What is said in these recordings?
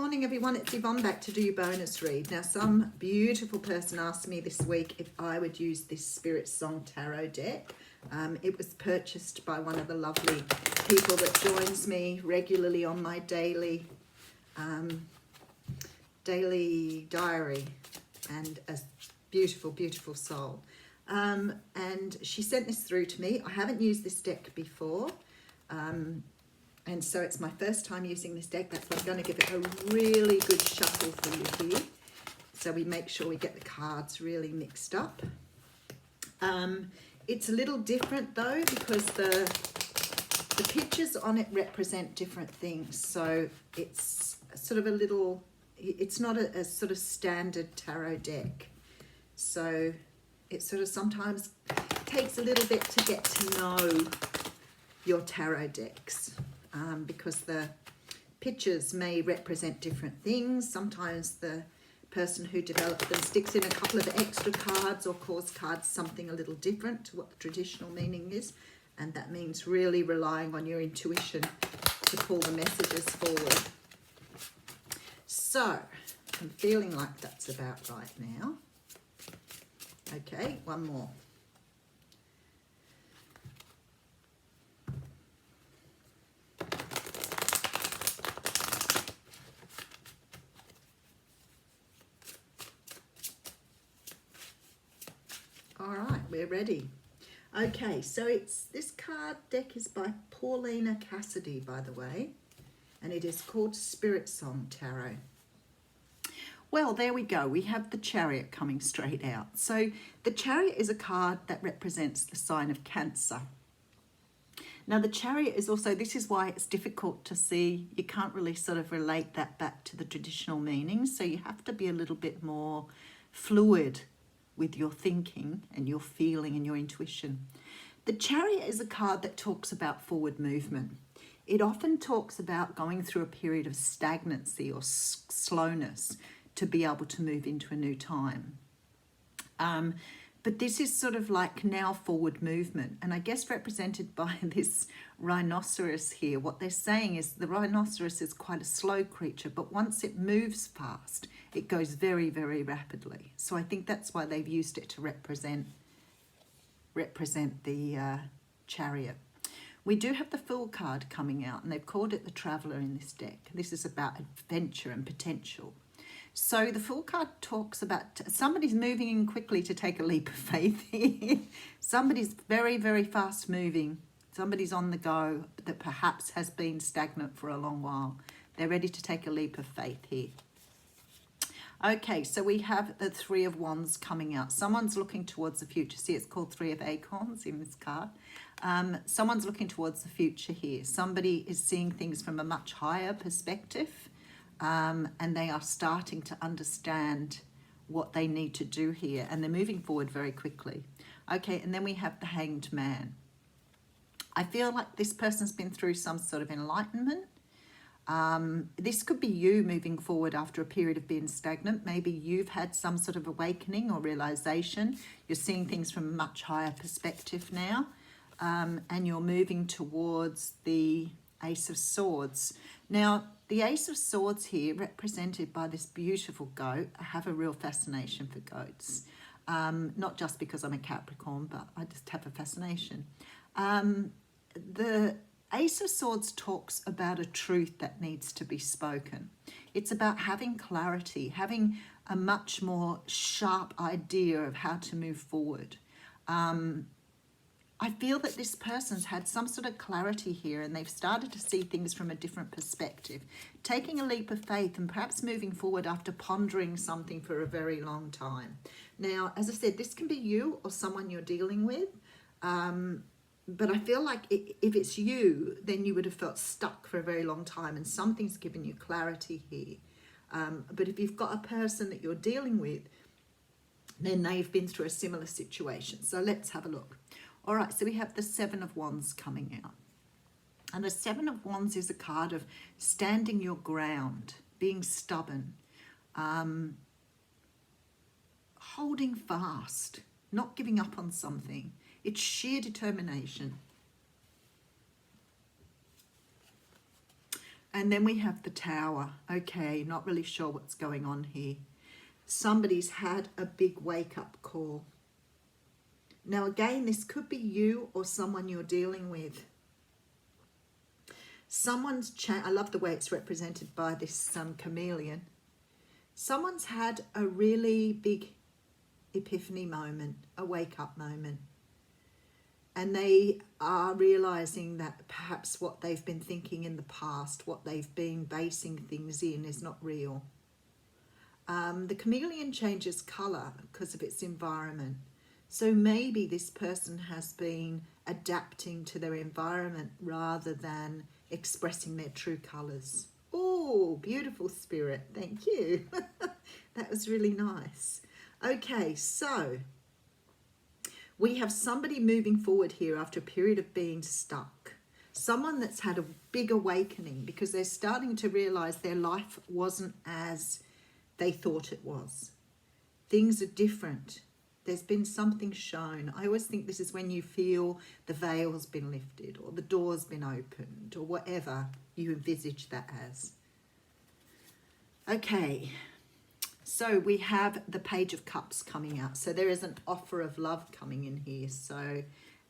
morning everyone, it's Yvonne back to do your bonus read. Now some beautiful person asked me this week if I would use this Spirit Song Tarot deck. It was purchased by one of the lovely people that joins me regularly on my daily diary, and a beautiful, beautiful soul. And she sent this through to me. I haven't used this deck before. And so it's my first time using this deck. That's why I'm going to give it a really good shuffle for you here. So we make sure we get the cards really mixed up. It's a little different though, because the pictures on it represent different things. So it's sort of a little, it's not a sort of standard tarot deck. So it sort of sometimes takes a little bit to get to know your tarot decks. Because the pictures may represent different things. Sometimes the person who developed them sticks in a couple of extra cards or calls cards something a little different to what the traditional meaning is, and that means really relying on your intuition to pull the messages forward. So I'm feeling like that's about right now. Okay, one more. All right, we're ready. Okay, so this card deck is by Paulina Cassidy, by the way, and it is called Spirit Song Tarot. Well, there we go. We have the Chariot coming straight out. So the Chariot is a card that represents the sign of Cancer. Now the Chariot is also, this is why it's difficult to see. You can't really sort of relate that back to the traditional meaning. So you have to be a little bit more fluid with your thinking and your feeling and your intuition. The Chariot is a card that talks about forward movement. It often talks about going through a period of stagnancy or slowness to be able to move into a new time. But this is sort of like now forward movement, and I guess represented by this rhinoceros here. What they're saying is the rhinoceros is quite a slow creature, but once it moves fast, it goes very, very rapidly. So I think that's why they've used it to represent the Chariot. We do have the Fool card coming out, and they've called it the Traveller in this deck. This is about adventure and potential. So the Fool card talks about somebody's moving in quickly to take a leap of faith here. Somebody's very, very fast moving. Somebody's on the go that perhaps has been stagnant for a long while. They're ready to take a leap of faith here. Okay, so we have the Three of Wands coming out. Someone's looking towards the future. See, it's called Three of Acorns in this card. Someone's looking towards the future here. Somebody is seeing things from a much higher perspective. And they are starting to understand what they need to do here, and they're moving forward very quickly. Okay, and then we have the Hanged Man. I feel like this person's been through some sort of enlightenment. This could be you moving forward after a period of being stagnant. Maybe you've had some sort of awakening or realization. You're seeing things from a much higher perspective now, and you're moving towards the Ace of Swords. Now, the Ace of Swords here, represented by this beautiful goat. I have a real fascination for goats. Not just because I'm a Capricorn, but I just have a fascination. The Ace of Swords talks about a truth that needs to be spoken. It's about having clarity, having a much more sharp idea of how to move forward. I feel that this person's had some sort of clarity here, and they've started to see things from a different perspective, taking a leap of faith and perhaps moving forward after pondering something for a very long time. Now, as I said, this can be you or someone you're dealing with, but I feel like if it's you, then you would have felt stuck for a very long time, and something's given you clarity here. But if you've got a person that you're dealing with, then they've been through a similar situation. So let's have a look. All right, so we have the Seven of Wands coming out. And the Seven of Wands is a card of standing your ground, being stubborn, holding fast, not giving up on something. It's sheer determination. And then we have the Tower. Okay, not really sure what's going on here. Somebody's had a big wake-up call. Now again, this could be you or someone you're dealing with. I love the way it's represented by this chameleon. Someone's had a really big epiphany moment, a wake-up moment. And they are realizing that perhaps what they've been thinking in the past, what they've been basing things in, is not real. The chameleon changes color because of its environment. So maybe this person has been adapting to their environment rather than expressing their true colors. Oh, beautiful, Spirit. Thank you. That was really nice. Okay, so we have somebody moving forward here after a period of being stuck. Someone that's had a big awakening because they're starting to realize their life wasn't as they thought it was. Things are different. There's been something shown. I always think this is when you feel the veil's been lifted or the door's been opened or whatever you envisage that as. Okay, so we have the Page of Cups coming out. So there is an offer of love coming in here. So,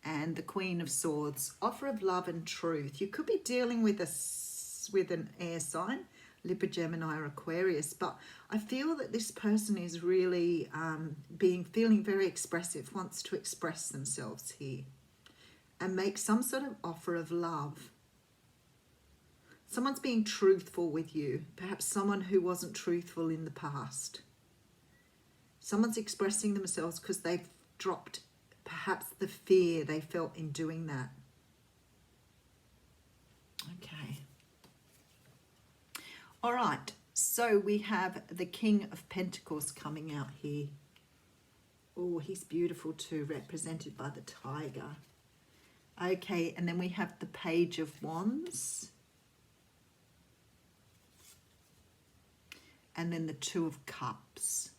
and the Queen of Swords, offer of love and truth. You could be dealing with an air sign, Libra, Gemini, or Aquarius, but I feel that this person is really feeling very expressive, wants to express themselves here and make some sort of offer of love. Someone's being truthful with you, perhaps someone who wasn't truthful in the past. Someone's expressing themselves because they've dropped perhaps the fear they felt in doing that. Okay. All right, so we have the King of Pentacles coming out here. Oh, he's beautiful too, represented by the tiger. Okay, and then we have the Page of Wands. And then the Two of Cups.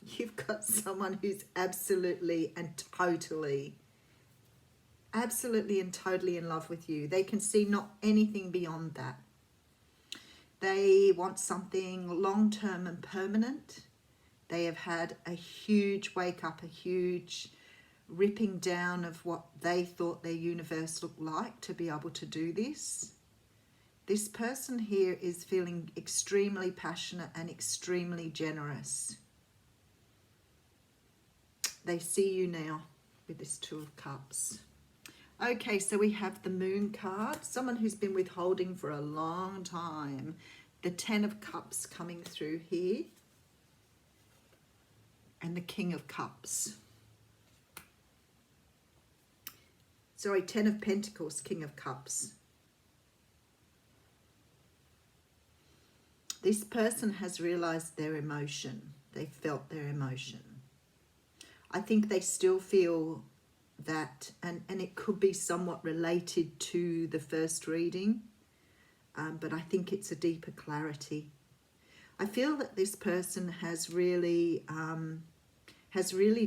You've got someone who's absolutely and totally in love with you. They can see not anything beyond that. They want something long-term and permanent. They have had a huge wake-up, a huge ripping down of what they thought their universe looked like to be able to do this. This person here is feeling extremely passionate and extremely generous. They see you now with this Two of Cups. Okay, so we have the Moon card, someone who's been withholding for a long time. The Ten of Cups coming through here. And the King of Cups. Sorry, Ten of Pentacles, King of Cups. This person has realized their emotion. They felt their emotion. I think they still feel that, and it could be somewhat related to the first reading, but I think it's a deeper clarity. I feel that this person has really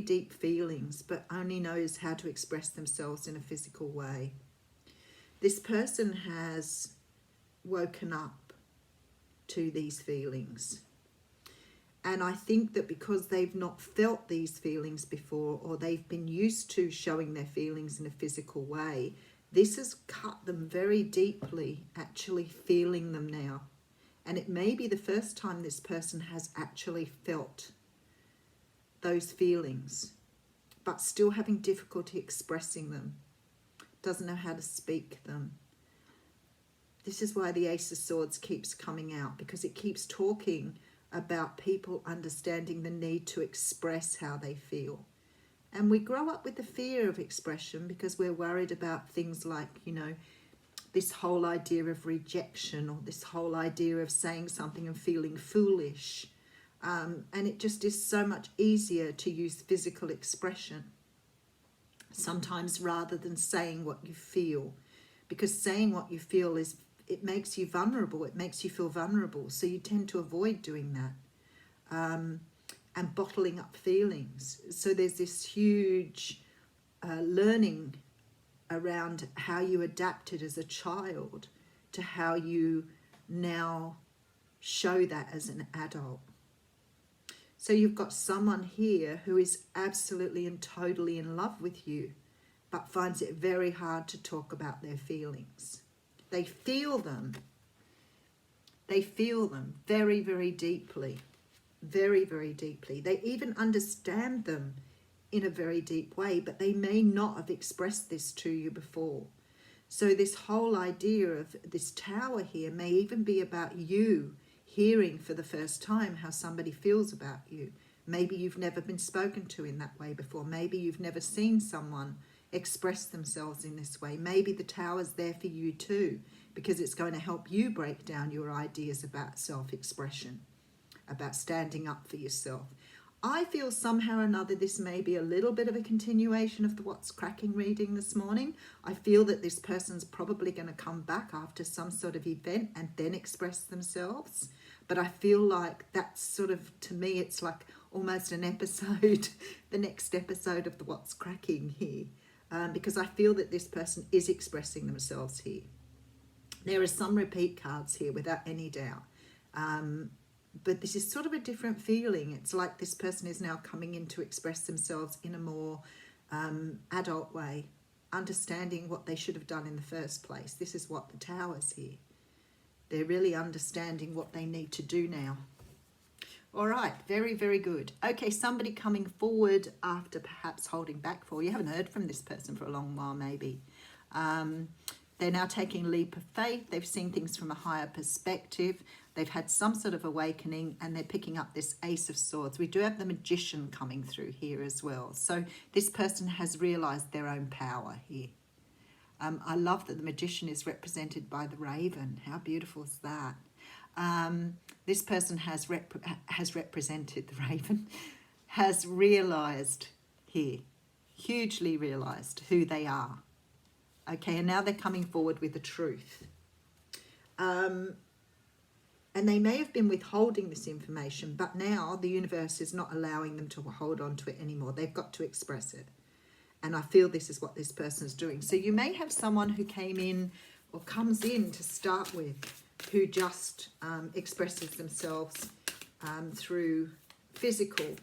deep feelings, but only knows how to express themselves in a physical way. This person has woken up to these feelings. And I think that because they've not felt these feelings before, or they've been used to showing their feelings in a physical way, this has cut them very deeply, actually feeling them now. And it may be the first time this person has actually felt those feelings, but still having difficulty expressing them, doesn't know how to speak them. This is why the Ace of Swords keeps coming out, because it keeps talking about people understanding the need to express how they feel. And we grow up with the fear of expression because we're worried about things like, you know, this whole idea of rejection, or this whole idea of saying something and feeling foolish. And it just is so much easier to use physical expression sometimes rather than saying what you feel, because saying what you feel it makes you vulnerable. It makes you feel vulnerable. So you tend to avoid doing that and bottling up feelings. So there's this huge learning around how you adapted as a child to how you now show that as an adult. So you've got someone here who is absolutely and totally in love with you, but finds it very hard to talk about their feelings. They feel them. They feel them very, very deeply. Very, very deeply. They even understand them in a very deep way, but they may not have expressed this to you before. So this whole idea of this tower here may even be about you hearing for the first time how somebody feels about you. Maybe you've never been spoken to in that way before. Maybe you've never seen someone express themselves in this way. Maybe the tower's there for you too, because it's going to help you break down your ideas about self-expression, about standing up for yourself. I feel somehow or another this may be a little bit of a continuation of the What's Cracking reading this morning. I feel that this person's probably going to come back after some sort of event and then express themselves. But I feel like that's sort of, to me, it's like almost an episode, the next episode of the What's Cracking here. Because I feel that this person is expressing themselves here. There are some repeat cards here without any doubt. But this is sort of a different feeling. It's like this person is now coming in to express themselves in a more adult way, understanding what they should have done in the first place. This is what the tower's here. They're really understanding what they need to do now. All right, very, very good. Okay, somebody coming forward after perhaps holding back for you. Haven't heard from this person for a long while, maybe. They're now taking a leap of faith. They've seen things from a higher perspective. They've had some sort of awakening, and they're picking up this Ace of Swords. We do have the Magician coming through here as well. So this person has realized their own power here. I love that the Magician is represented by the raven. How beautiful is that? This person has represented the raven, has realized here, hugely realized who they are. Okay, and now they're coming forward with the truth. And they may have been withholding this information, but now the universe is not allowing them to hold on to it anymore. They've got to express it. And I feel this is what this person is doing. So you may have someone who came in or comes in to start with who just expresses themselves through physical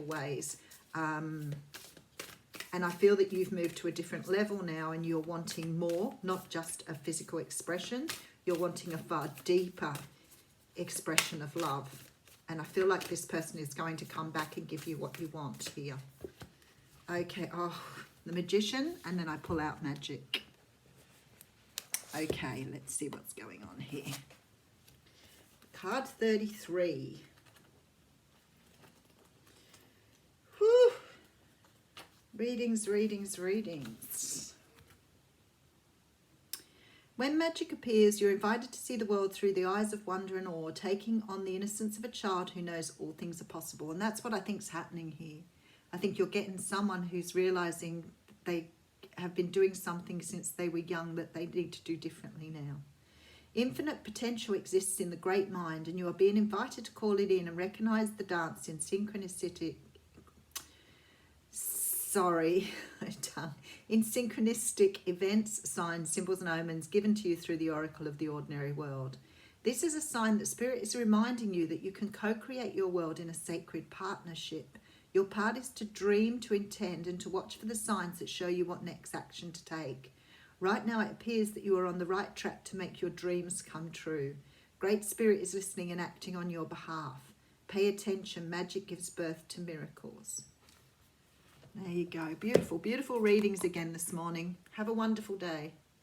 ways. And I feel that you've moved to a different level now, and you're wanting more, not just a physical expression. You're wanting a far deeper expression of love. And I feel like this person is going to come back and give you what you want here. Okay, the Magician, and then I pull out Magic. Okay, let's see what's going on here. Card 33. Whew. Readings. When magic appears, you're invited to see the world through the eyes of wonder and awe, taking on the innocence of a child who knows all things are possible. And that's what I think's happening here. I think you're getting someone who's realizing they have been doing something since they were young that they need to do differently now. Infinite potential exists in the great mind, and you are being invited to call it in and recognize the dance in synchronicity. In synchronistic events, signs, symbols, and omens given to you through the oracle of the ordinary world. This is a sign that Spirit is reminding you that you can co-create your world in a sacred partnership. Your part is to dream, to intend, and to watch for the signs that show you what next action to take. Right now, it appears that you are on the right track to make your dreams come true. Great Spirit is listening and acting on your behalf. Pay attention. Magic gives birth to miracles. There you go. Beautiful, beautiful readings again this morning. Have a wonderful day.